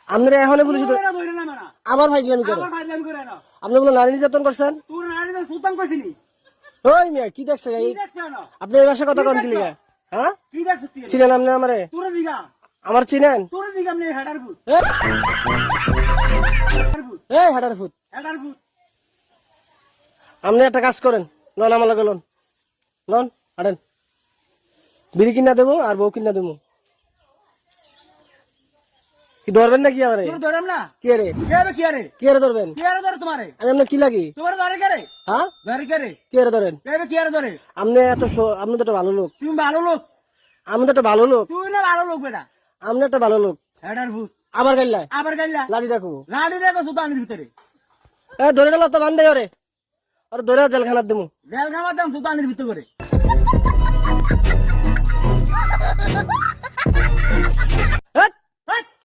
আপনারা এখনই পুলিশ আবার ফাইজলামি করে আপনি বলে নারী নির্যাতন করছেন ওই মিয়া কি দেখছে আপনি এই ভাষায় কথা কন কি লিগা হ্যাঁ চিনেন আপনি আমারে আমার চিনেন এই হাডার ফুট আপনি একটা কাজ করেন লন আমার লগে লন হাঁটেন বিড়ি কিনা দেবো আর বউ কিনা দেবো কি ধরবেন না কি আমারে ধরলাম না কি রে কি রে ধরবেন তোমারে আমি আপনার কি লাগি তোমার ধরে কে রে হ্যাঁ ধরে কে রে কি রে ধরেন কি আর ধরে আপনি আপনি তো একটা ভালো লোক তুমি ভালো লোক আমি তো একটা ভালো লোক তুই না ভালো লোক বেটা আপনি একটা ভালো লোক হেডার ভূত আবার গাইলা লাঠি রাখবো লাড়ি দেখো সুতানির ভিতরে এ ধরে গেল তো বান্ধে ওরে আর ধরে জেলখানার দেবো জেল খাবার দাম সুতানির ভিতরে করে